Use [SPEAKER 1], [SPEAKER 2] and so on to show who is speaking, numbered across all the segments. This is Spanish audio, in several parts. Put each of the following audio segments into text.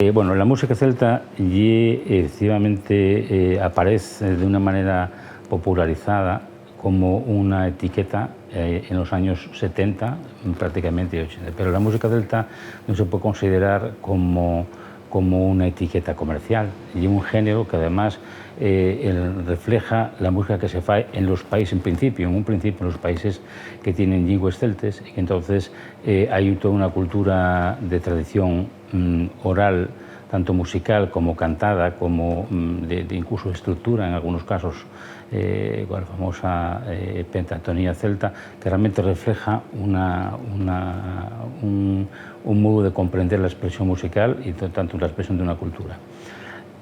[SPEAKER 1] Bueno, la música celta efectivamente aparece de una manera popularizada como una etiqueta en los años 70 prácticamente y 80, pero la música celta no se puede considerar como una etiqueta comercial y un género que además refleja la música que se fa en los países en un principio en los países que tienen lingües celtes, y que entonces hay toda una cultura de tradición oral, tanto musical como cantada, como de incluso estructura en algunos casos, con la famosa pentatonía celta, que realmente refleja un modo de comprender la expresión musical y tanto la expresión de una cultura.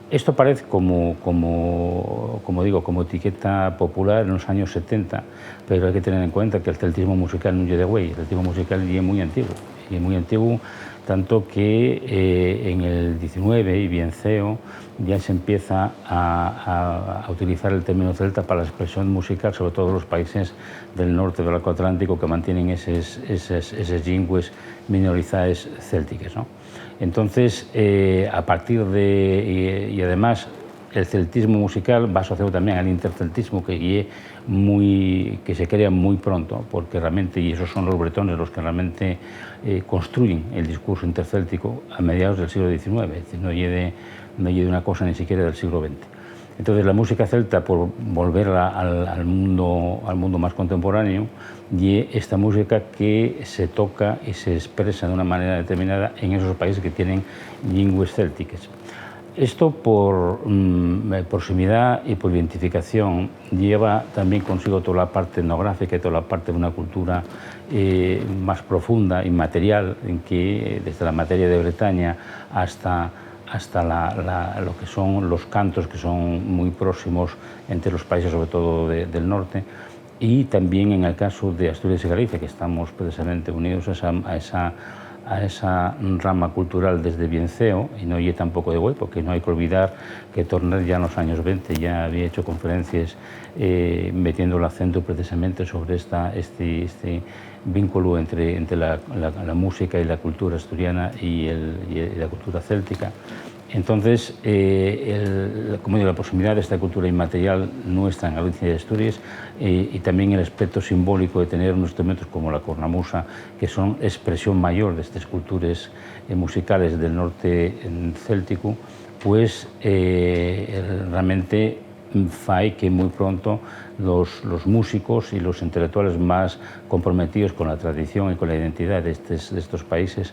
[SPEAKER 1] Esto aparece como etiqueta popular en los años 70, pero hay que tener en cuenta que el celtismo musical no es de güey, el celtismo musical es muy antiguo, tanto que en el 19 y Bienceo ya se empieza a utilizar el término celta para la expresión musical, sobre todo los países del norte del arco atlántico que mantienen esas lingües minorizadas célticas, ¿no? Entonces, a partir de... y además, el celtismo musical va asociado también al interceltismo, que se crea muy pronto, porque realmente, y esos son los bretones los que realmente construyen el discurso intercéltico a mediados del siglo XIX, es decir, no llegue de una cosa ni siquiera del siglo XX. Entonces, la música celta, por volverla al mundo más contemporáneo, y esta música que se toca y se expresa de una manera determinada en esos países que tienen lingües célticas. Esto, por proximidad y por identificación, lleva también consigo toda la parte etnográfica y toda la parte de una cultura más profunda y material, en que desde la materia de Bretaña hasta lo que son los cantos, que son muy próximos entre los países, sobre todo del norte, y también en el caso de Asturias y Galicia, que estamos precisamente unidos a esa rama cultural desde Bienceo, y no tampoco de güey, porque no hay que olvidar que Torner ya en los años 20 ya había hecho conferencias metiendo el acento precisamente sobre este vínculo entre la música y la cultura asturiana y la cultura céltica. Entonces, como digo, la proximidad de esta cultura inmaterial nuestra en Galicia y Asturias, y también el aspecto simbólico de tener unos instrumentos como la cornamusa, que son expresión mayor de estas culturas musicales del norte céltico, pues realmente fai que muy pronto los músicos y los intelectuales más comprometidos con la tradición y con la identidad de estos países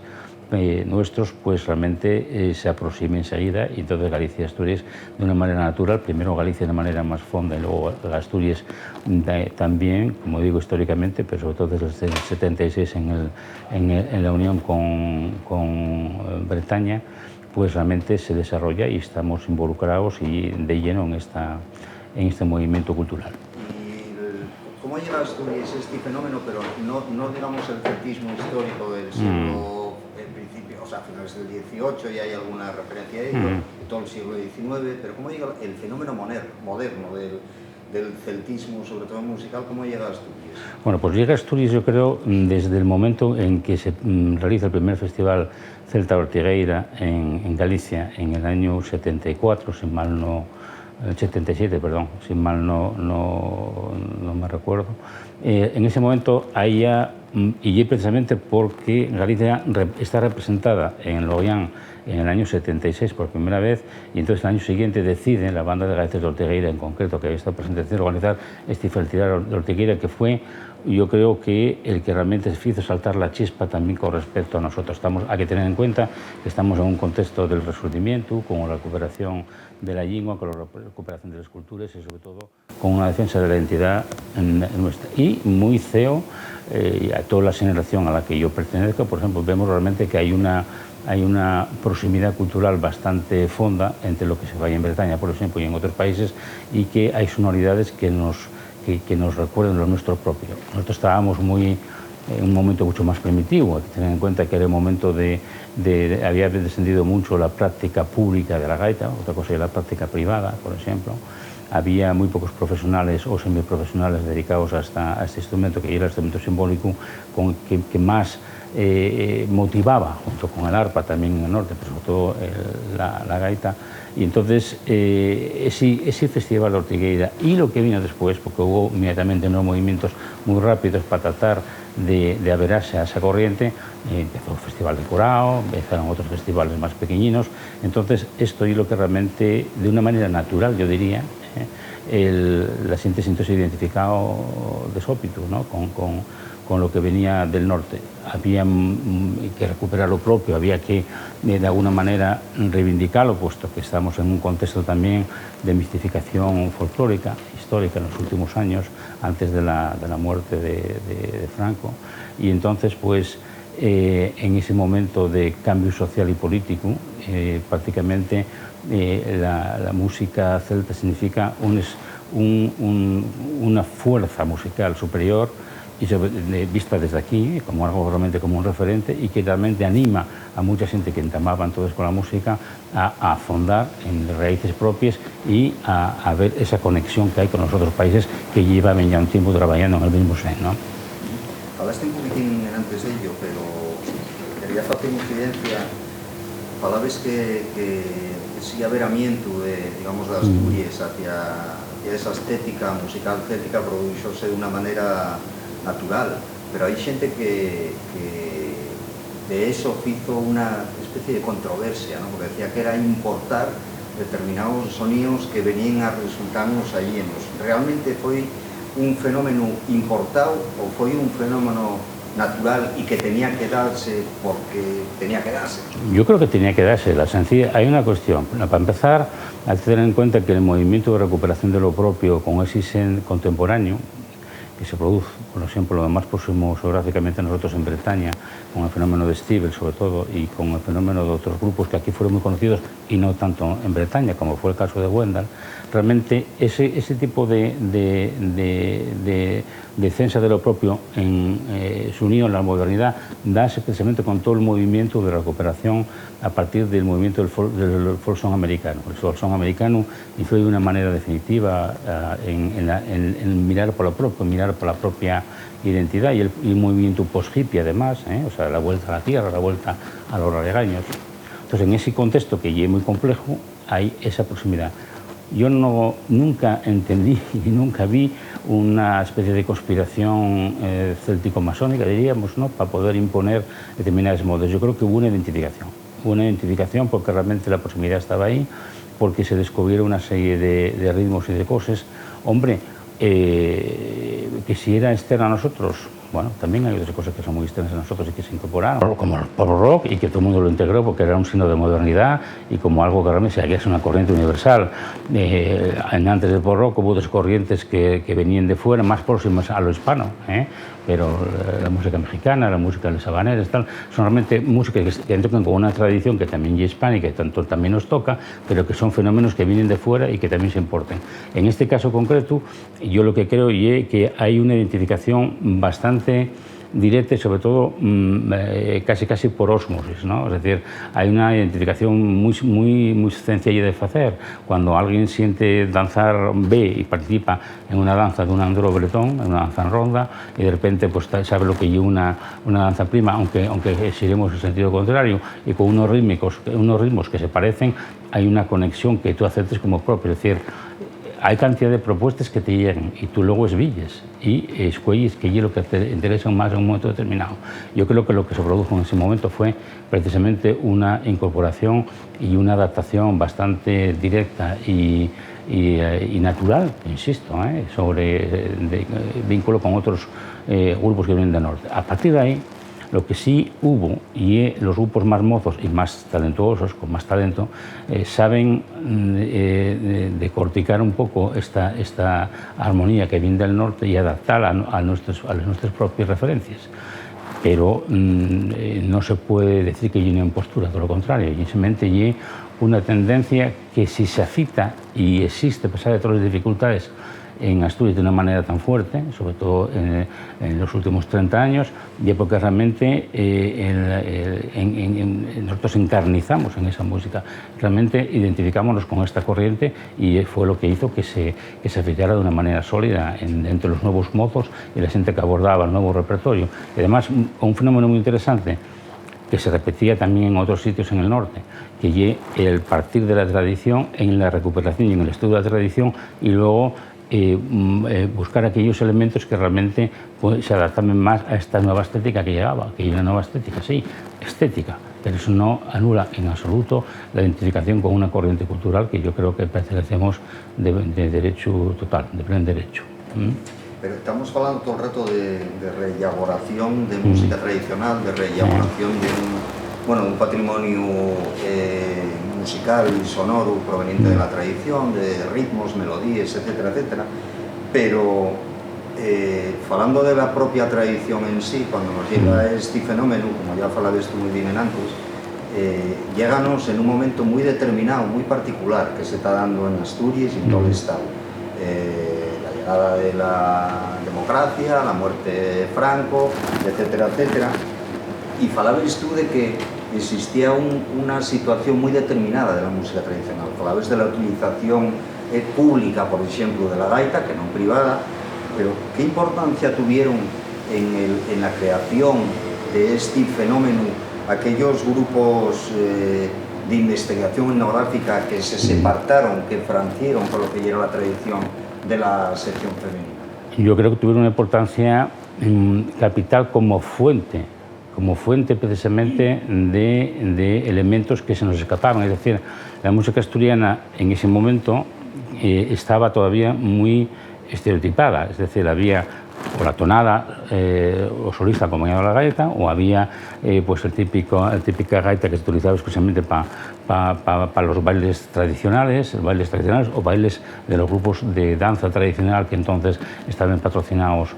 [SPEAKER 1] nuestros, pues realmente se aproximen enseguida, y entonces Galicia y Asturias de una manera natural, primero Galicia de una manera más fonda y luego Asturias también, como digo, históricamente, pero sobre todo desde el 76 en la unión con Bretaña, pues realmente se desarrolla y estamos involucrados y de lleno en este movimiento cultural.
[SPEAKER 2] ¿Cómo llega a Asturias este fenómeno, pero no digamos el celtismo histórico del siglo o sea, a finales del XVIII, y hay alguna referencia a ello, de todo el siglo XIX, pero cómo llega el fenómeno moderno del celtismo, sobre todo musical, cómo llega a Asturias?
[SPEAKER 1] Bueno, pues llega a Asturias, yo creo, desde el momento en que se realiza el primer festival Celta Ortigueira en Galicia, en el año 74, sin mal no... 77, perdón, si mal no me recuerdo. En ese momento y precisamente porque Galicia está representada en Loián en el año 76 por primera vez, y entonces el año siguiente decide la banda de Galicia de Ortigueira en concreto, que había estado presente, organizar este festival de Ortigueira, que fue, yo creo que el que realmente hizo saltar la chispa también con respecto a nosotros. Hay que tener en cuenta que estamos en un contexto del Resurgimiento, con la recuperación de la lengua, con la recuperación de las culturas y sobre todo con una defensa de la identidad nuestra. Y muy CEO, a toda la generación a la que yo pertenezco, por ejemplo, vemos realmente que hay una proximidad cultural bastante fonda entre lo que se vaya en Bretaña, por ejemplo, y en otros países, y que hay sonoridades que nos recuerdan lo nuestro propio. Nosotros estábamos en un momento mucho más primitivo. Hay que tener en cuenta que era un momento había descendido mucho la práctica pública de la gaita, otra cosa era la práctica privada, por ejemplo. Había muy pocos profesionales o semiprofesionales dedicados a este instrumento, que era el instrumento simbólico que más motivaba, junto con el arpa también en el norte, pero sobre todo la gaita. Y entonces ese festival de Ortigueira y lo que vino después, porque hubo inmediatamente unos movimientos muy rápidos para tratar de averarse a esa corriente, empezó el Festival de Corao, empezaron otros festivales más pequeñinos. Entonces esto es lo que realmente, de una manera natural, yo diría, la gente se sintió identificado de sópito, ¿no? con lo que venía del norte. Había que recuperar lo propio, había que de alguna manera reivindicarlo, puesto que estamos en un contexto también de mistificación folclórica, histórica en los últimos años, antes de la muerte de Franco. Y entonces, pues, en ese momento de cambio social y político, prácticamente la música celta significa una fuerza musical superior, y vista desde aquí como algo realmente como un referente, y que realmente anima a mucha gente que entamaba entonces con la música a afondar en raíces propias y a ver esa conexión que hay con los otros países que llevan ya un tiempo trabajando en el mismo sen, ¿no?
[SPEAKER 2] Falaste un poquitín antes de ello, pero quería hacer incidencia. Falabes que ese averamiento de, digamos, das Asturias hacia esa estética musical céltica produxose de unha maneira natural, pero hai xente que de eso hizo una especie de controversia, ¿no? Porque decía que era importar determinados sonidos que venían a resultarnos allí. ¿Realmente fue un fenómeno importado o fue un fenómeno natural y que tenía que darse porque tenía que darse?
[SPEAKER 1] Yo creo que tenía que darse. Hay una cuestión. Para empezar, hay que tener en cuenta que el movimiento de recuperación de lo propio con ese sen contemporáneo, que se produce, por ejemplo, lo más próximo geográficamente a nosotros en Bretaña, con el fenómeno de Stivell sobre todo, y con el fenómeno de otros grupos que aquí fueron muy conocidos y no tanto en Bretaña, como fue el caso de Wendell, realmente ese tipo de defensa de lo propio su unión a la modernidad dase precisamente con todo el movimiento de recuperación a partir del movimiento del folk song americano. El folk song americano influye de una manera definitiva en mirar por lo propio, mirar por la propia identidad, y el movimiento post-hippie además, o sea, la vuelta a la tierra, la vuelta a los regaños. Entonces, en ese contexto que ya es muy complejo, hay esa proximidad. Yo nunca entendí y nunca vi una especie de conspiración céltico-masónica, diríamos, ¿no?, para poder imponer determinados modos. Yo creo que hubo una identificación porque realmente la proximidad estaba ahí, porque se descubrieron una serie de ritmos y de cosas. Hombre, que si era externa a nosotros, bueno, también hay otras cosas que son muy externas a nosotros y que se incorporaron, como el pop rock, y que todo el mundo lo integró porque era un signo de modernidad y como algo que realmente es una corriente universal. Antes del pop rock hubo otras corrientes que venían de fuera, más próximas a lo hispano, pero la música mexicana, la música de los habaneros, tal, son realmente músicas que tocan con una tradición que también es hispánica y tanto también nos toca, pero que son fenómenos que vienen de fuera y que también se importan. En este caso concreto, yo lo que creo es que hay una identificación bastante directa y sobre todo casi por ósmosis, ¿no? Es decir, hay una identificación muy sencilla de hacer. Cuando alguien siente danzar, ve y participa en una danza de un andro bretón, en una danza en ronda, y de repente pues sabe lo que es una danza prima, aunque seguiremos en sentido contrario, y con unos ritmos que se parecen, hay una conexión que tú aceptes como propio. Es decir, hay cantidad de propuestas que te llegan y tú luego esvilles y escuelles que es lo que te interesa más en un momento determinado. Yo creo que lo que se produjo en ese momento fue precisamente una incorporación y una adaptación bastante directa y natural, insisto, sobre vínculo con otros grupos que vienen del norte. A partir de ahí, lo que sí hubo, y los grupos más mozos y más talentuosos, con más talento, saben decorticar un poco esta armonía que viene del norte y adaptarla a nuestras propias referencias. Pero no se puede decir que hay una impostura, todo lo contrario, y simplemente hay una tendencia que si se agita y existe, a pesar de todas las dificultades, en Asturias de una manera tan fuerte, sobre todo en los últimos 30 años, y porque realmente nosotros encarnizamos en esa música, realmente identificámonos con esta corriente y fue lo que hizo que se afiliara de una manera sólida entre los nuevos mozos y la gente que abordaba el nuevo repertorio. Y además, un fenómeno muy interesante que se repetía también en otros sitios en el norte, que el partir de la tradición en la recuperación y en el estudio de la tradición y luego buscar aquellos elementos que realmente pues, se adaptaban más a esta nueva estética que llegaba, que hay una nueva estética, sí, estética, pero eso no anula en absoluto la identificación con una corriente cultural que yo creo que pertenecemos de derecho total, de pleno derecho.
[SPEAKER 2] Pero estamos hablando todo el rato de reelaboración de música tradicional, de reelaboración de un patrimonio musical y sonoro proveniente de la tradición, de ritmos, melodías, etcétera, etcétera. Pero hablando de la propia tradición en sí, cuando nos llega este fenómeno, como ya falabas tú muy bien antes, lléganos en un momento muy determinado, muy particular, que se está dando en Asturias y en todo el Estado. La llegada de la democracia, la muerte de Franco, etcétera, etcétera. Y falabas tú de que existía una situación muy determinada de la música tradicional. Falabas de la utilización pública, por ejemplo, de la gaita, que no privada, pero ¿qué importancia tuvieron en la creación de este fenómeno aquellos grupos de investigación etnográfica que se separaron, que francieron por lo que era la tradición de la sección femenina?
[SPEAKER 1] Yo creo que tuvieron una importancia capital como fuente precisamente de elementos que se nos escapaban. Es decir, la música asturiana en ese momento estaba todavía muy estereotipada, es decir, había o la tonada o solista acompañado a la gaita, o había pues la típica gaita que se utilizaba exclusivamente para los bailes tradicionales o bailes de los grupos de danza tradicional que entonces estaban patrocinados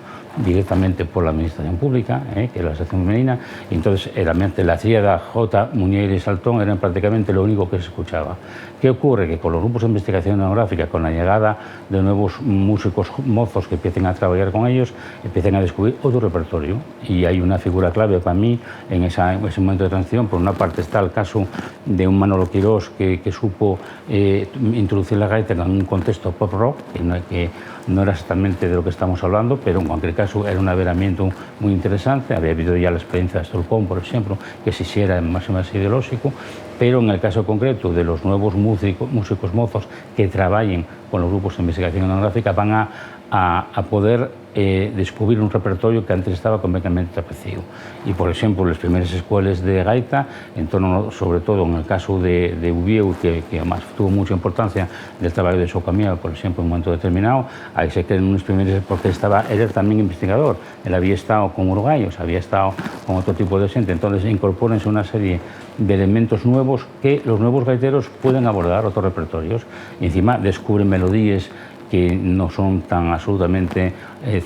[SPEAKER 1] directamente por la administración pública, que era la sección femenina, y entonces la tríada Jota, Muñeira y Saltón eran prácticamente lo único que se escuchaba. ¿Qué ocurre? Que con los grupos de investigación etnográfica, con la llegada de nuevos músicos mozos que empiecen a trabajar con ellos, empiezan a descubrir otro repertorio, y hay una figura clave para mí en ese momento de transición. Por una parte está el caso de un Manolo Quirós que supo introducir la gaita en un contexto pop rock, que no era exactamente de lo que estamos hablando, pero en cualquier caso era un averamiento muy interesante. Había habido ya la experiencia de Stolpón, por ejemplo, que sí era más ideológico, pero en el caso concreto de los nuevos músicos mozos que trabajen con los grupos de investigación etnográfica van a poder descubrir un repertorio que antes estaba completamente trapecido. Y, por ejemplo, las primeras escuelas de gaita, en torno, sobre todo en el caso de Ubieu, que además tuvo mucha importancia del trabajo de Socamiel, por ejemplo, en un momento determinado, ahí se crean unos primeros, porque él también investigador, él había estado con uruguayos, había estado con otro tipo de gente, entonces incorpórense una serie de elementos nuevos que los nuevos gaiteros pueden abordar otros repertorios, y encima descubren melodías que no son tan absolutamente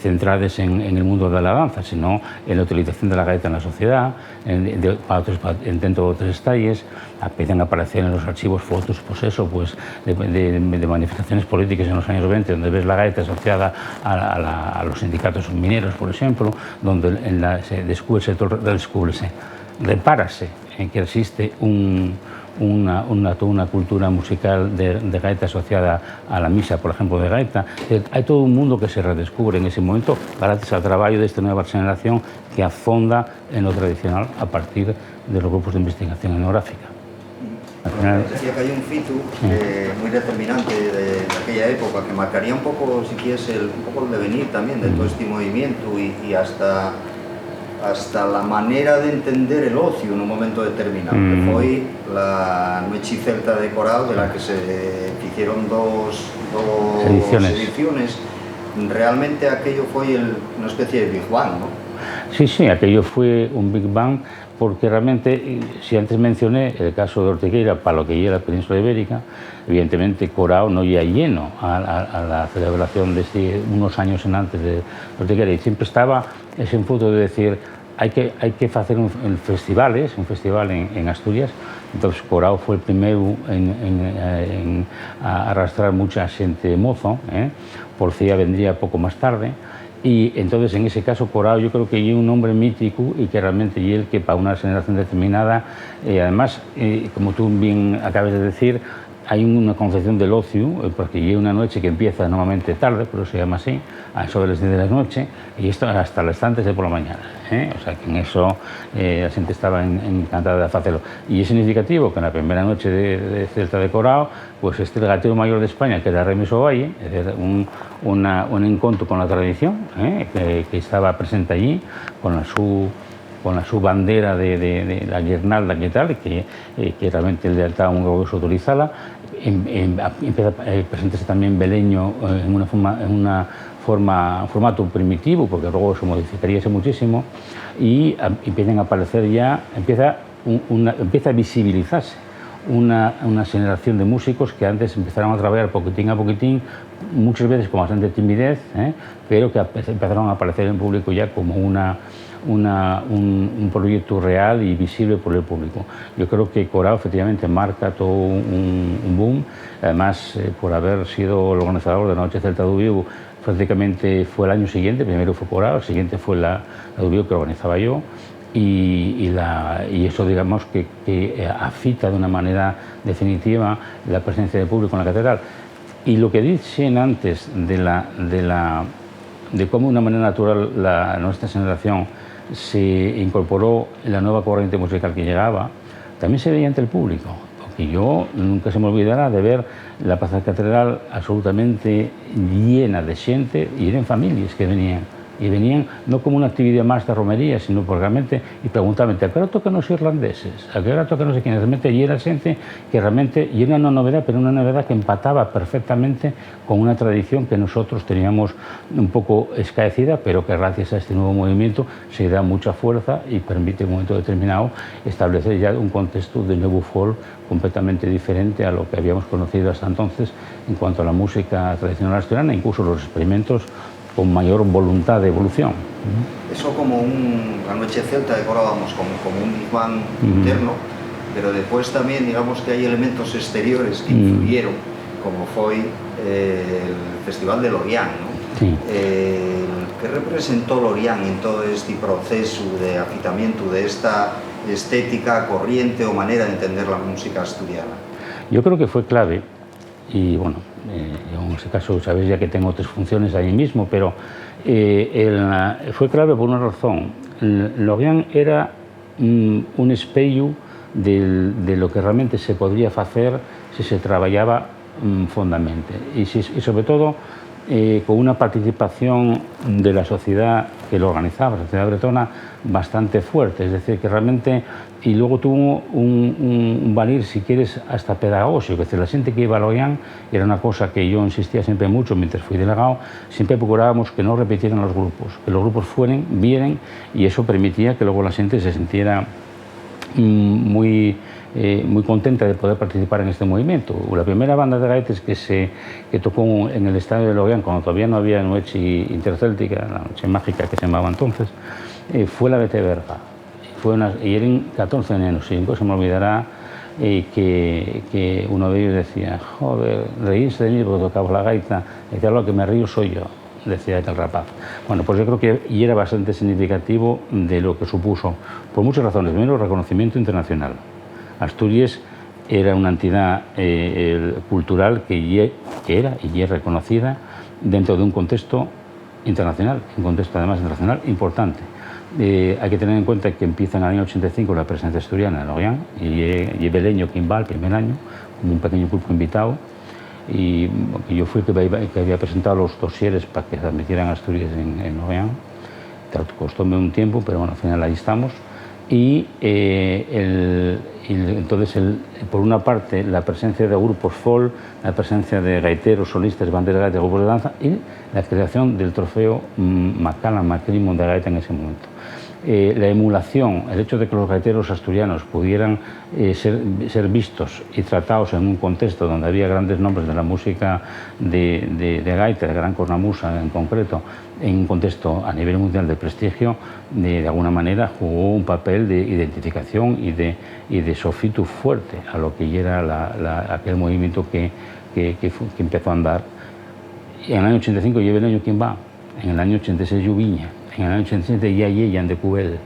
[SPEAKER 1] centradas en el mundo de la danza, sino en la utilización de la gaita en la sociedad, dentro de otros estalles. Empiezan a aparecer en los archivos fotos, pues eso, pues de manifestaciones políticas en los años 20, donde ves la gaita asociada a los sindicatos mineros, por ejemplo, donde se repárase en que existe una cultura musical de gaita asociada a la misa, por ejemplo, de gaita. Hay todo un mundo que se redescubre en ese momento gracias al trabajo de esta nueva generación que afonda en lo tradicional a partir de los grupos de investigación etnográfica.
[SPEAKER 2] Decía que hay un fito muy determinante de aquella época que marcaría un poco, si quieres, un poco el devenir también de todo este movimiento y hasta la manera de entender el ocio en un momento determinado, que fue la Noche Celta de Coral, de la que se hicieron dos ediciones. Realmente aquello fue una especie de Big Bang, ¿no?
[SPEAKER 1] Sí, aquello fue un Big Bang, porque realmente, si antes mencioné el caso de Ortigueira, para lo que era la península ibérica, evidentemente Corao no ya lleno a la celebración de unos años antes de Ortigueira, y siempre estaba ese punto de decir, hay que hacer un festival en Asturias Entonces Corao fue el primero en arrastrar mucha xente mozo, Porcía vendría poco más tarde, y entonces en ese caso Corao yo creo que es un nombre mítico y que realmente es el que para una generación determinada, además, como tú bien acabas de decir, hay una concepción del ocio, porque hay una noche que empieza normalmente tarde, pero se llama así, a eso de las 10 de la noche, y esto hasta las antes de por la mañana. O sea, que en eso la gente estaba encantada de hacerlo. Y es significativo que en la primera noche de Celta de Corao, pues el gatero mayor de España, que era Remis Ovalle, era un encuentro con la tradición, que estaba presente allí, con la su bandera de la guirnalda que tal, que realmente le estaba muy orgulloso de utilizarla. Empieza a presentarse también Beleño en un formato primitivo, porque luego se modificaría muchísimo, y empiezan a aparecer ya, empieza a visibilizarse una generación de músicos que antes empezaron a trabajar poquitín a poquitín, muchas veces con bastante timidez, pero que empezaron a aparecer en público ya como un proyecto real y visible por el público. Yo creo que Corao efectivamente marca todo un boom, además por haber sido el organizador de la Noche Celta de Ubiu, prácticamente fue el año siguiente, primero fue Corao, el siguiente fue la de Ubiu que organizaba yo, y eso digamos que afita de una manera definitiva la presencia del público en la catedral. Y lo que dicen antes de cómo de una manera natural nuestra generación se incorporó en la nueva corriente musical que llegaba, también se veía ante el público. Porque yo nunca se me olvidará de ver la Plaza Catedral absolutamente llena de gente, y eran familias que venían. Y venían no como una actividad más de romería, sino porque realmente, y preguntaban, ¿a qué hora tocan los irlandeses? ¿A qué hora tocan no sé quiénes? Realmente allí era gente que realmente, y era una novedad, pero una novedad que empataba perfectamente con una tradición que nosotros teníamos un poco escaecida, pero que gracias a este nuevo movimiento se da mucha fuerza y permite en un momento determinado establecer ya un contexto de nuevo folk completamente diferente a lo que habíamos conocido hasta entonces en cuanto a la música tradicional asturiana, incluso los experimentos con mayor voluntad de evolución.
[SPEAKER 2] Eso como la Noche Celta decorábamos como un Big Bang interno, pero después también digamos que hay elementos exteriores que influyeron, como fue el Festival de Lorient, ¿no?
[SPEAKER 1] Sí.
[SPEAKER 2] ¿Qué representó Lorient en todo este proceso de agitamiento de esta estética, corriente o manera de entender la música asturiana?
[SPEAKER 1] Yo creo que fue clave, y bueno, en ese caso sabéis ya que tengo otras funciones ahí mismo, pero fue clave por una razón. Lorient era un espejo de lo que realmente se podría hacer si se trabajaba fondamente y sobre todo con una participación de la sociedad que lo organizaba, la sociedad bretona, bastante fuerte, es decir, que realmente, y luego tuvo un valir, si quieres, hasta pedagógico, es decir, la gente que iba a Lorient era una cosa que yo insistía siempre mucho mientras fui delegado, siempre procurábamos que no repitieran los grupos, que los grupos vienen, y eso permitía que luego la gente se sintiera muy contenta de poder participar en este movimiento. La primera banda de gaites que tocó en el estadio de Lorient, cuando todavía no había noche intercéltica, la noche mágica que se llamaba entonces, fue la BT Berga. Y eran 14 nenos, y nunca se me olvidará que uno de ellos decía, joder, reírse de mí porque tocaba la gaita, decía, lo que me río soy yo, decía aquel rapaz. Bueno, pues yo creo que y era bastante significativo de lo que supuso, por muchas razones. Primero, el reconocimiento internacional. Asturias era una entidad cultural que era y es reconocida dentro de un contexto internacional, un contexto además internacional importante. Hay que tener en cuenta que empieza en el año 85 la presencia asturiana en Lorient, y Beleño Quimbal el primer año, como un pequeño grupo invitado, y yo fui que había presentado los dosieres para que se admitieran a Asturias en Lorient. Costóme un tiempo, pero bueno, al final ahí estamos. Y entonces, por una parte, la presencia de grupos folk, la presencia de gaiteros, solistas, banderas de gaita, grupos de danza, y la creación del trofeo Macallan Macrimon de gaita en ese momento. la emulación, el hecho de que los gaiteros asturianos pudieran ser vistos y tratados en un contexto donde había grandes nombres de la música de gaita, de Gran Cornamusa en concreto, en un contexto a nivel mundial de prestigio, de alguna manera jugó un papel de identificación y de sofitu fuerte a lo que era aquel movimiento que empezó a andar. Y en el año 85 lleva el año ¿quién va? En el año 86 Lluviña, en el año 87 ya Jan de Cubel.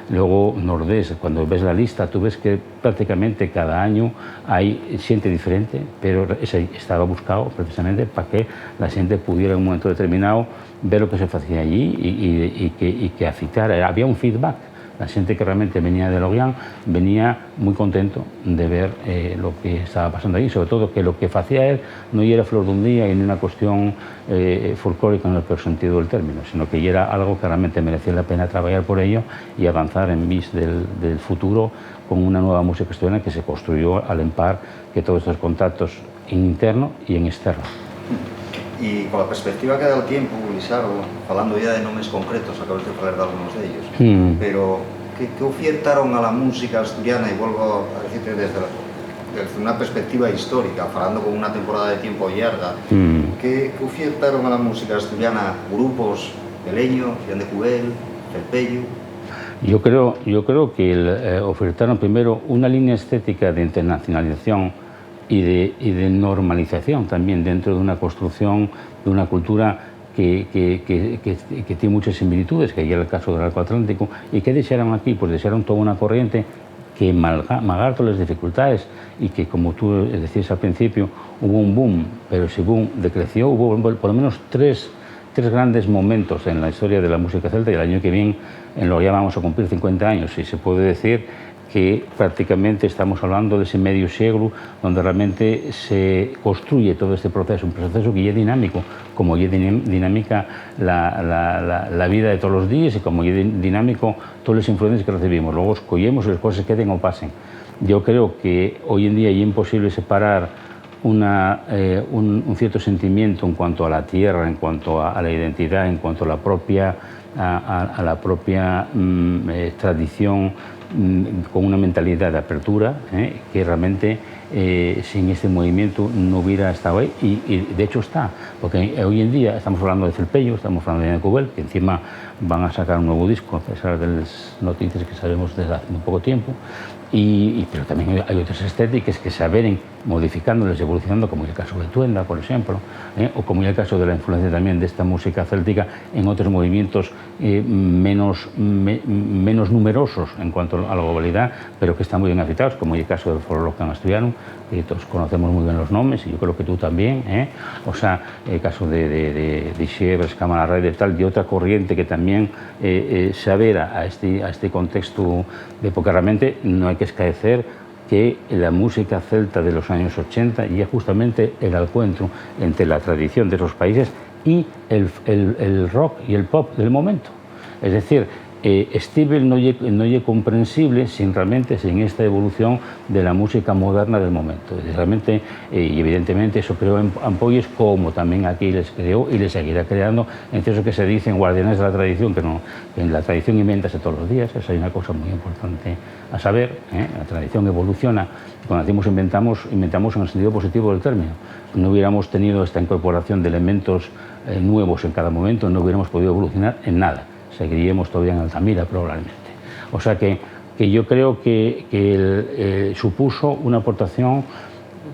[SPEAKER 1] Luego Nordés, cuando ves la lista, tú ves que prácticamente cada año hay gente diferente, pero ese estaba buscado precisamente para que la gente pudiera en un momento determinado ver lo que se hacía allí y que afectara. Había un feedback. La gente que realmente venía de Loguián venía muy contento de ver lo que estaba pasando allí, sobre todo que lo que hacía él no era flor de un día y ni una cuestión folclórica en el peor sentido del término, sino que era algo que realmente merecía la pena trabajar por ello y avanzar en vis del futuro con una nueva música asturiana que se construyó al empar que todos estos contactos en interno y en externo.
[SPEAKER 2] Y con la perspectiva que da el tiempo, Lisardo, hablando ya de nombres concretos, acabas de hablar de algunos de ellos, pero ¿qué ofertaron a la música asturiana? Y vuelvo a decirte desde una perspectiva histórica, hablando con una temporada de tiempo larga, ¿qué ofertaron a la música asturiana grupos de Leño, Jan de Cubel, Felpeyu?
[SPEAKER 1] Yo creo que ofertaron primero una línea estética de internacionalización y de normalización también dentro de una construcción de una cultura que tiene muchas similitudes, que ya es el caso del arco atlántico, y que desearon aquí, pues desearon toda una corriente que malgar todas las dificultades y que, como tú decías al principio, hubo un boom, pero ese boom decreció, hubo por lo menos tres grandes momentos en la historia de la música celta, y el año que viene en lo ya vamos a cumplir 50 años, y se puede decir que prácticamente estamos hablando de ese medio siglo donde realmente se construye todo este proceso, un proceso que ya es dinámico, como ya dinámica la vida de todos los días y como ya dinámico todas las influencias que recibimos. Luego escogemos y las cosas queden o pasen. Yo creo que hoy en día es imposible separar un cierto sentimiento en cuanto a la tierra, en cuanto a la identidad, en cuanto a la propia tradición, con una mentalidad de apertura que realmente sin este movimiento no hubiera estado ahí y de hecho está, porque hoy en día estamos hablando de Felpeyu, estamos hablando de Jan de Cubel, que encima van a sacar un nuevo disco a pesar de las noticias que sabemos desde hace muy poco tiempo, pero también hay otras estéticas que se vienen modificándoles, evolucionando, como es el caso de Tuenda, por ejemplo, o como es el caso de la influencia también de esta música céltica en otros movimientos menos numerosos en cuanto a la globalidad, pero que están muy bien afectados, como es el caso del folclore asturiano, que todos conocemos muy bien los nombres, y yo creo que tú también, o sea, el caso de Ixebres, Cámara Rey, tal, y otra corriente que también se avera a este contexto de época. Realmente no hay que escaecer que la música celta de los años 80 y es justamente el encuentro entre la tradición de esos países y el rock y el pop del momento. Es decir, Stivel no es comprensible sin esta evolución de la música moderna del momento. Realmente, y evidentemente eso creó ampolles, como también aquí les creó y les seguirá creando entre eso que se dicen guardianes de la tradición, que en la tradición invéntase todos los días. Esa es una cosa muy importante a saber. La tradición evoluciona. Cuando decimos inventamos en el sentido positivo del término. Si no hubiéramos tenido esta incorporación de elementos nuevos en cada momento, no hubiéramos podido evolucionar en nada. Seguiríamos todavía en Altamira probablemente. O sea que yo creo que supuso una aportación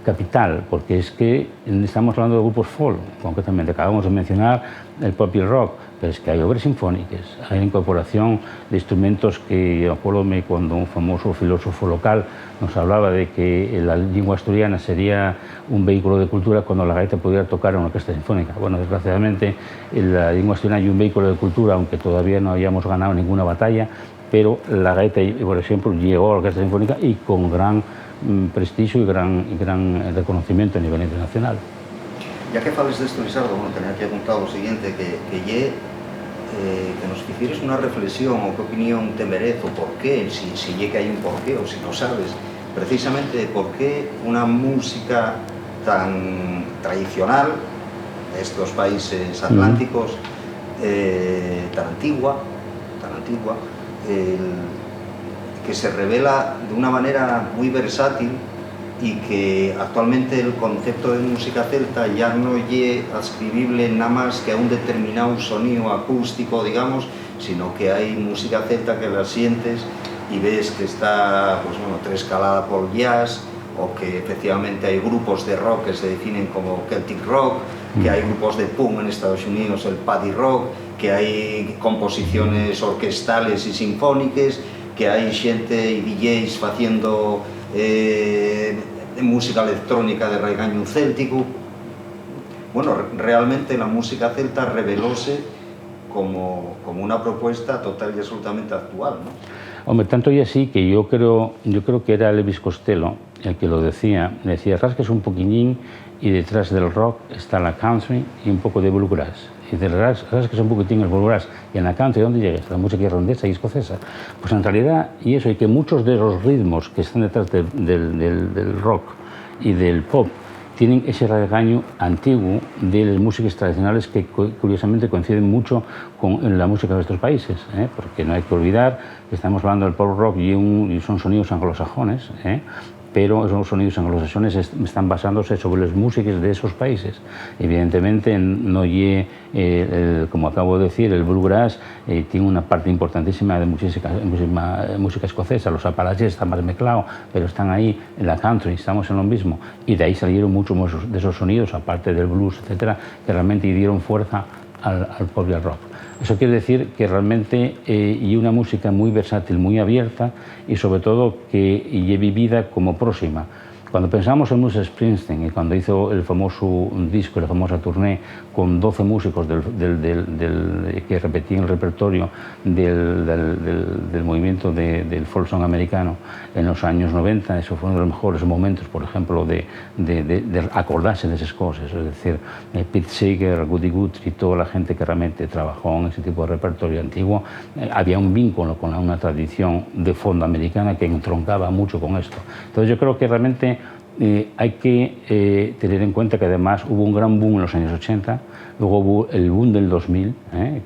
[SPEAKER 1] capital, porque es que estamos hablando de grupos folk, concretamente acabamos de mencionar el pop y el rock, pero es que hay obras sinfónicas, hay incorporación de instrumentos que, acuérdome cuando un famoso filósofo local nos hablaba de que la lengua asturiana sería un vehículo de cultura cuando la gaita pudiera tocar en una orquesta sinfónica. Bueno, desgraciadamente la lengua asturiana es un vehículo de cultura, aunque todavía no hayamos ganado ninguna batalla, pero la gaita, por ejemplo, llegó a la orquesta sinfónica y con gran prestigio y gran reconocimiento a nivel internacional.
[SPEAKER 2] Ya que hables de esto, Lisardo, bueno, tenía aquí apuntado lo siguiente, que nos hicieras una reflexión o qué opinión te merece o por qué, si que hay un porqué o si no sabes, precisamente por qué una música tan tradicional de estos países atlánticos, tan antigua, que se revela de una manera muy versátil y que actualmente el concepto de música celta ya no es adscribible nada más que a un determinado sonido acústico, digamos, sino que hay música celta que la sientes y ves que está, pues bueno, trescalada por jazz, o que efectivamente hay grupos de rock que se definen como Celtic Rock, que hay grupos de punk en Estados Unidos, el Paddy Rock, que hay composiciones orquestales y sinfónicas, que hay xente y DJs facendo música electrónica de raigaño céltico. Bueno, realmente la música celta revelóse como una propuesta total y absolutamente actual, ¿no?
[SPEAKER 1] Hombre, tanto y así que yo creo que era Elvis Costello el que lo decía, rasques un poquillín y detrás del rock está la country y un poco de bluegrass. Y de rasques un poquitín el bluegrass y en la country, ¿dónde llegas? La música irlandesa y escocesa. Pues en realidad, y eso, y que muchos de los ritmos que están detrás del rock y del pop tienen ese regaño antiguo de las músicas tradicionales que curiosamente coinciden mucho con la música de nuestros países, porque no hay que olvidar que estamos hablando del pop rock y son sonidos anglosajones, pero esos sonidos anglosajones están basándose sobre las músicas de esos países. Evidentemente, no como acabo de decir, el bluegrass tiene una parte importantísima de muchísima música escocesa. Los Appalachians están más mezclados, pero están ahí. En la country estamos en lo mismo. Y de ahí salieron muchos de esos sonidos, aparte del blues, etcétera, que realmente dieron fuerza al pop y al rock. Eso quiere decir que realmente y una música muy versátil, muy abierta y sobre todo que y vivida como próxima. Cuando pensamos en Bruce Springsteen y cuando hizo el famoso disco, la famosa tournée con 12 músicos que repetían el repertorio del movimiento del folk song americano en los años 90, eso fue uno de los mejores momentos, por ejemplo, de acordarse de esas cosas. Es decir, Pete Seeger, Woody Guthrie y toda la gente que realmente trabajó en ese tipo de repertorio antiguo, había un vínculo con una tradición de fondo americana que entroncaba mucho con esto. Entonces yo creo que realmente hay que tener en cuenta que además hubo un gran boom en los años 80, luego hubo el boom del 2000,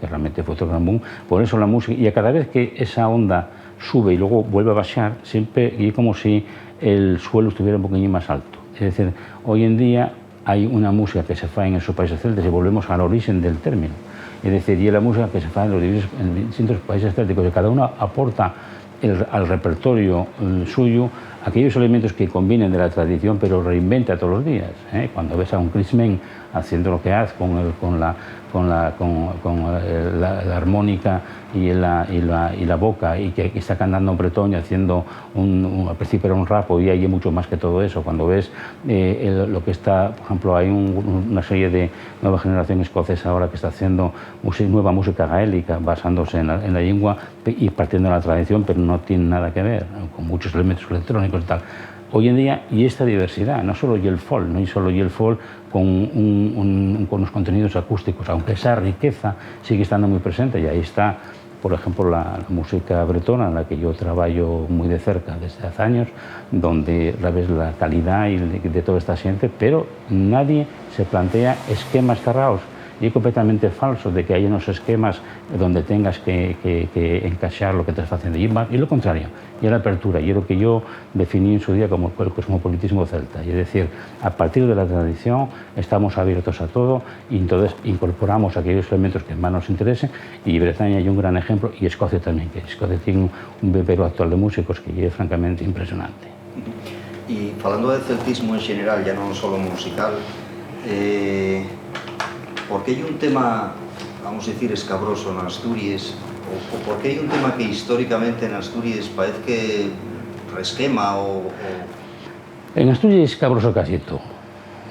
[SPEAKER 1] que realmente fue otro gran boom. Por eso la música, y a cada vez que esa onda sube y luego vuelve a bajar, siempre es como si el suelo estuviera un poquillo más alto. Es decir, hoy en día hay una música que se fa en esos países celtas y volvemos al origen del término. Es decir, y la música que se fa en distintos países célticos, y cada uno aporta al repertorio suyo aquellos elementos que combinen de la tradición, pero reinventa todos los días. Cuando ves a un Chris Mann haciendo lo que hace con la armónica y la boca, y que está cantando un bretón y haciendo al principio era un rap, hoy hay mucho más que todo eso. Cuando ves lo que está, por ejemplo, hay una serie de nueva generación escocesa ahora que está haciendo nueva música gaélica basándose en la lengua y partiendo de la tradición, pero no tiene nada que ver, con muchos elementos electrónicos y tal. Hoy en día, y esta diversidad, no solo y el folk, no y solo y el folk con unos contenidos acústicos, aunque esa riqueza sigue estando muy presente, y ahí está, por ejemplo, la música bretona, en la que yo trabajo muy de cerca desde hace años, donde ves la calidad y de toda esta gente, pero nadie se plantea esquemas cerrados. Y es completamente falso de que haya unos esquemas donde tengas que encaixar lo que estás haciendo. Y lo contrario, y la apertura, y es lo que yo definí en su día como el cosmopolitismo celta. Y es decir, a partir de la tradición estamos abiertos a todo y entonces incorporamos aquellos elementos que más nos interesen. Y Bretaña hay un gran ejemplo, y Escocia también, que Escocia tiene un vivero actual de músicos que es francamente impresionante.
[SPEAKER 2] Y hablando del celtismo en general, ya no solo musical, ¿por qué hay un tema, vamos a decir, escabroso en Asturias? ¿O por qué hay un tema que históricamente en Asturias parece que resquema
[SPEAKER 1] En Asturias es escabroso casi todo.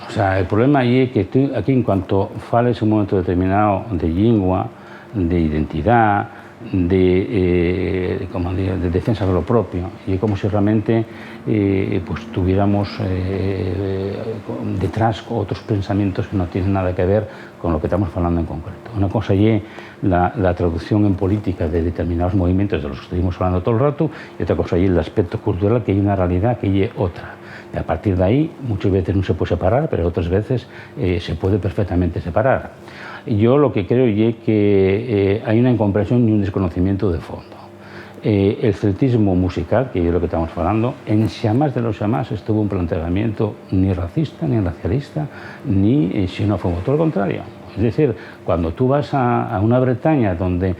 [SPEAKER 1] O sea, el problema es que tú, aquí en cuanto fales un momento determinado de lengua, de identidad, de defensa de lo propio, y es como si realmente pues tuviéramos detrás otros pensamientos que no tienen nada que ver con lo que estamos hablando en concreto. Una cosa es la traducción en política de determinados movimientos de los que estuvimos hablando todo el rato, y otra cosa es el aspecto cultural, que hay una realidad que es otra. Y a partir de ahí, muchas veces no se puede separar, pero otras veces se puede perfectamente separar. Yo lo que creo es que hay una incomprensión y un desconocimiento de fondo. el celtismo musical, que es lo que estamos hablando, en xamás de los xamás estuvo un planteamiento ni racista, ni racialista, ni xenófobo, todo lo contrario. Es decir, cuando tú vas a una Bretaña donde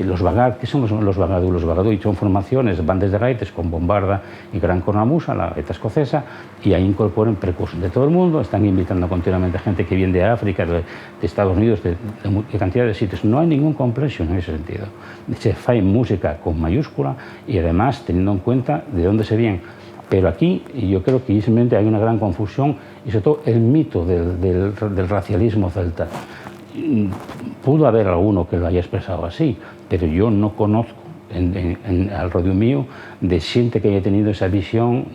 [SPEAKER 1] los bagad, ¿qué son los bagadú? Los bagadú son formaciones, bandas de gaites con bombarda y gran cornamusa, la gaita escocesa, y ahí incorporan percusión de todo el mundo, están invitando continuamente a gente que viene de África, de Estados Unidos, de cantidad de sitios. No hay ningún complejo en ese sentido. Se hace música con mayúscula y además teniendo en cuenta de dónde se viene. Pero aquí yo creo que simplemente hay una gran confusión y sobre todo el mito del racialismo celta. Pudo haber alguno que lo haya expresado así, pero yo no conozco alrededor mío de gente que haya tenido esa visión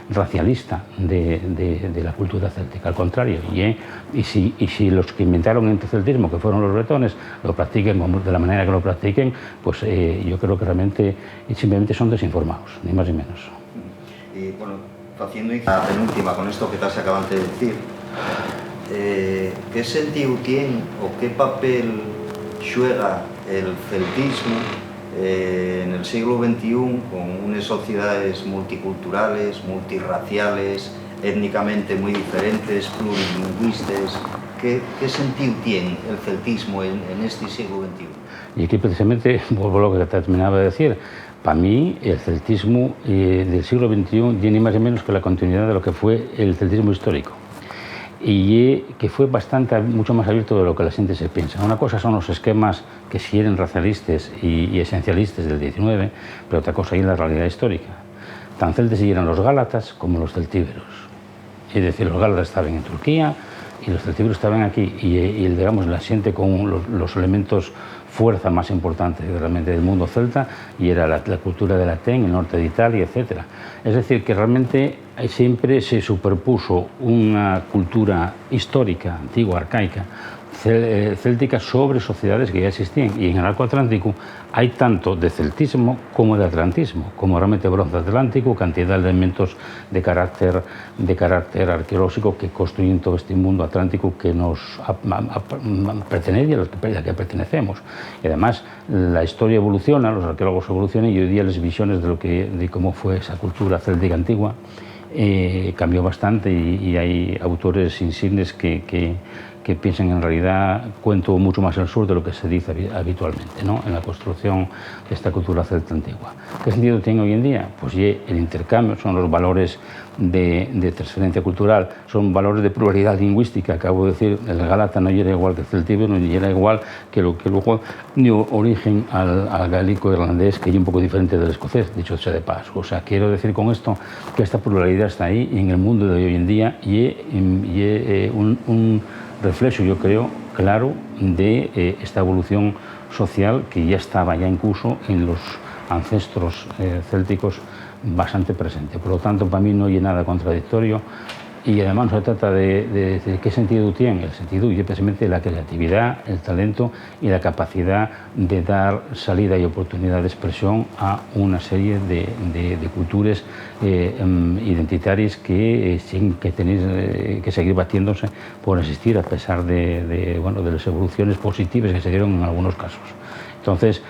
[SPEAKER 1] racialista de la cultura céltica. Al contrario, y si los que inventaron el celtismo, que fueron los bretones, lo practiquen de la manera que lo practiquen, pues yo creo que realmente simplemente son desinformados, ni más ni menos.
[SPEAKER 2] Y bueno, haciendo la penúltima con esto que te has acabado de decir, ¿qué sentido tiene o qué papel juega el celtismo en el siglo XXI con unas sociedades multiculturales, multirraciales, étnicamente muy diferentes, plurilingüistas? ¿Qué sentido tiene el celtismo en este siglo XXI?
[SPEAKER 1] Y aquí precisamente vuelvo a lo que terminaba de decir. Para mí, el celtismo del siglo XXI tiene más o menos que la continuidad de lo que fue el celtismo histórico. Y que fue mucho más abierto de lo que la gente se piensa. Una cosa son los esquemas que si eran racialistas y esencialistas del XIX, pero otra cosa es la realidad histórica. Tan celtas eran los gálatas como los celtíberos. Es decir, los gálatas estaban en Turquía y los celtíberos estaban aquí. Y digamos, la gente con los elementos fuerza más importante realmente del mundo celta, y era la cultura de Latén, el norte de Italia, etc. Es decir, que realmente siempre se superpuso una cultura histórica, antigua, arcaica, céltica sobre sociedades que ya existían, y en el arco atlántico hay tanto de celtismo como de atlantismo, como realmente bronce atlántico, cantidad de elementos de carácter arqueológico que construyen todo este mundo atlántico que nos pertenece y al que pertenecemos. Y además la historia evoluciona, los arqueólogos evolucionan, y hoy día las visiones de cómo fue esa cultura céltica antigua cambió bastante, y hay autores insignes que piensan en realidad cuento mucho más al sur de lo que se dice habitualmente, ¿no?, en la construcción de esta cultura celta antigua. ¿Qué sentido tiene hoy en día? Pues el intercambio, son los valores de transferencia cultural, son valores de pluralidad lingüística. Acabo de decir, el gálata no era igual que el celtíbero, ni era igual que lo que luego dio origen al gaélico irlandés, que es un poco diferente del escocés, dicho sea de paso. O sea, quiero decir con esto que esta pluralidad está ahí, y en el mundo de hoy en día, y un reflejo, yo creo, claro de esta evolución social que ya estaba ya en curso en los ancestros célticos, bastante presente. Por lo tanto, para mí no hay nada contradictorio, y además no se trata de decir qué sentido tiene. El sentido es precisamente la creatividad, el talento y la capacidad de dar salida y oportunidad de expresión a una serie de culturas identitarias que tienen que seguir batiéndose por existir, a pesar de las evoluciones positivas que se dieron en algunos casos. Entonces,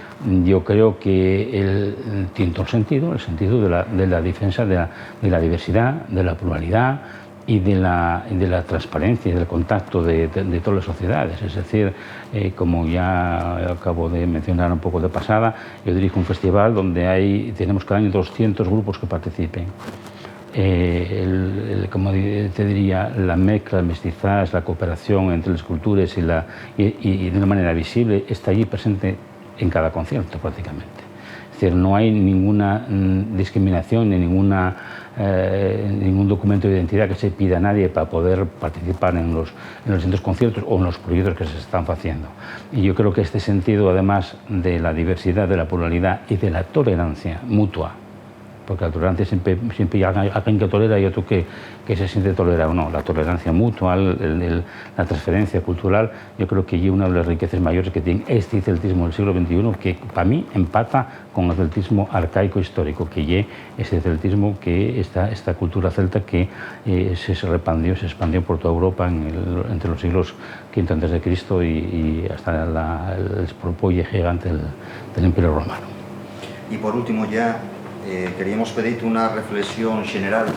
[SPEAKER 1] yo creo que tiene todo el sentido de la defensa de la diversidad, de la pluralidad y de la transparencia y del contacto de todas las sociedades. Es decir, como ya acabo de mencionar un poco de pasada, yo dirijo un festival donde tenemos cada año 200 grupos que participen. Como te diría, la mezcla, el mestizaje, la cooperación entre las culturas y de una manera visible está allí presente en cada concierto prácticamente. Es decir, no hay ninguna discriminación ni ningún documento de identidad que se pida a nadie para poder participar en los distintos conciertos o en los proyectos que se están haciendo. Y yo creo que este sentido, además de la diversidad, de la pluralidad y de la tolerancia mutua, porque la tolerancia siempre hay alguien que tolera y otro que se siente tolerado. No, la tolerancia mutua, la transferencia cultural, yo creo que es una de las riquezas mayores que tiene este celtismo del siglo XXI, que para mí empata con el celtismo arcaico histórico, que es ese celtismo, que esta cultura celta que se expandió por toda Europa entre los siglos V a.C. y hasta el expropoye gigante del Imperio Romano.
[SPEAKER 2] Y por último ya, queríamos pedirte una reflexión general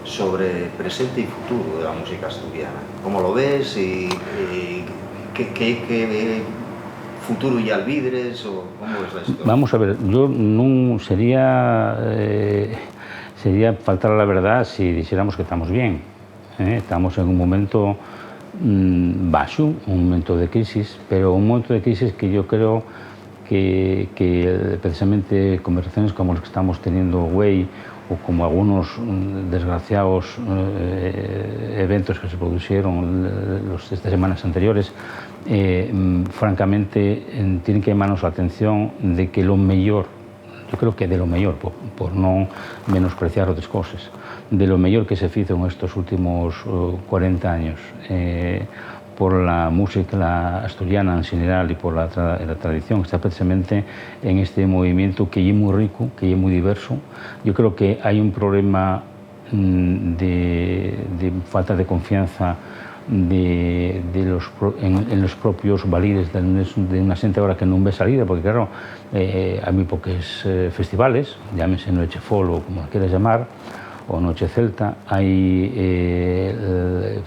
[SPEAKER 2] sobre presente y futuro de la música asturiana. ¿Cómo lo ves y qué futuro ya alvidres o cómo ves la historia?
[SPEAKER 1] Vamos a ver, yo non sería faltar a la verdad si dijéramos que estamos bien. Estamos en un momento bajo, un momento de crisis, pero un momento de crisis que yo creo que precisamente conversaciones como las que estamos teniendo hoy o como algunos desgraciados eventos que se produjeron estas semanas anteriores, francamente tienen que llamarnos la atención de que lo mejor, yo creo que de lo mejor, por no menospreciar otras cosas, de lo mejor que se hizo en estos últimos 40 años por la música asturiana en general y por la tradición, está precisamente en este movimiento que es muy rico, que es muy diverso. Yo creo que hay un problema de falta de confianza en los propios valires de una gente ahora que no ve salida, porque claro, hay muy pocos festivales, llámese Noche Fol o como quieras llamar, o Noche Celta, hay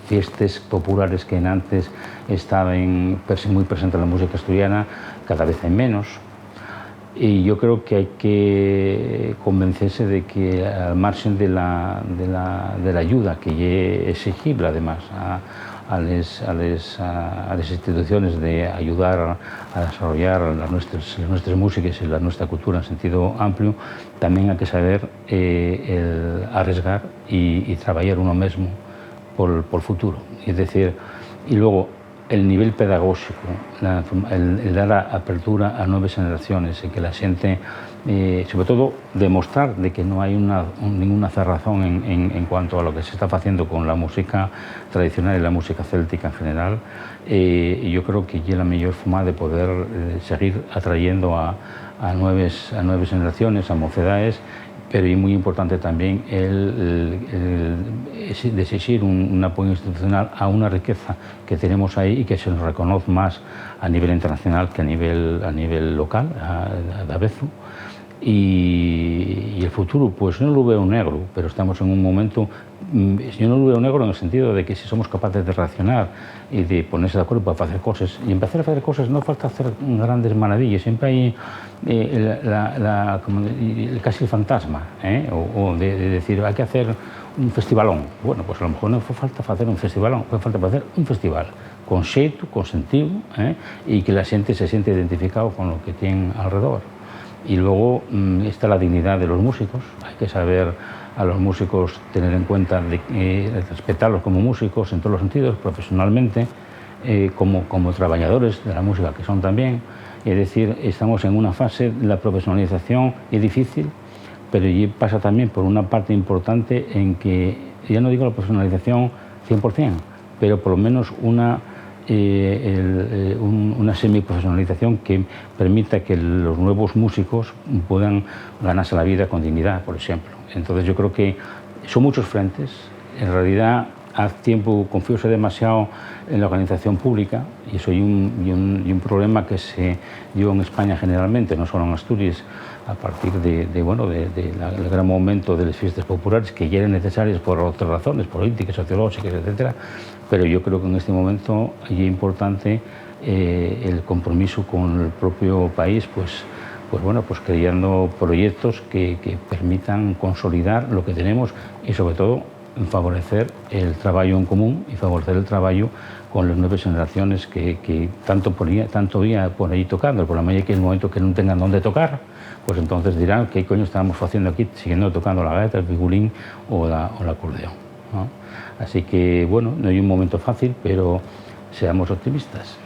[SPEAKER 1] fiestas populares que antes estaban muy presentes en la música asturiana, cada vez hay menos. Y yo creo que hay que convencerse de que al margen de la ayuda que es exigible además a las instituciones de ayudar a desarrollar las nuestras músicas y la nuestra cultura en sentido amplio, también hay que saber arriesgar y trabajar uno mismo por el futuro. Es decir, y luego el nivel pedagógico, el dar apertura a nuevas generaciones y que la gente, sobre todo, demostrar de que no hay ninguna cerrazón en cuanto a lo que se está haciendo con la música tradicional y la música céltica en general. Yo creo que es la mejor forma de poder seguir atrayendo a nuevas generaciones, a mocedades, pero es muy importante también exigir un apoyo institucional a una riqueza que tenemos ahí y que se nos reconoce más a nivel internacional que a nivel local, a veces. Y el futuro, pues no lo veo negro, pero estamos en un momento, yo no lo veo negro en el sentido de que si somos capaces de reaccionar y de ponerse de acuerdo para hacer cosas, y empezar a hacer cosas no falta hacer grandes maravillas, siempre hay casi el fantasma, o de decir hay que hacer un festivalón. Bueno, pues a lo mejor no fue falta hacer un festivalón, fue falta hacer un festival con xeito, con sentido, y que la gente se siente identificado con lo que tiene alrededor. Y luego está la dignidad de los músicos. Hay que saber a los músicos tener en cuenta, respetarlos como músicos en todos los sentidos, profesionalmente, como trabajadores de la música que son también. Es decir, estamos en una fase, la profesionalización es difícil, pero pasa también por una parte importante en que, ya no digo la profesionalización 100%, pero por lo menos una semiprofesionalización que permita que los nuevos músicos puedan ganarse la vida con dignidad, por ejemplo. Entonces yo creo que son muchos frentes. En realidad, hace tiempo confíose demasiado en la organización pública y eso es un problema que se dio en España generalmente, no solo en Asturias, a partir del gran momento de las fiestas populares que ya eran necesarias por otras razones políticas, sociológicas, etcétera. Pero yo creo que en este momento es importante el compromiso con el propio país, pues creando proyectos que permitan consolidar lo que tenemos y sobre todo favorecer el trabajo en común y favorecer el trabajo con las nuevas generaciones que tanto día por ahí tocando. El problema es que en el momento que no tengan dónde tocar, pues entonces dirán qué coño estábamos haciendo aquí siguiendo tocando la gaita, el figulín o el acordeón, ¿no? Así que bueno, no hay un momento fácil, pero seamos optimistas.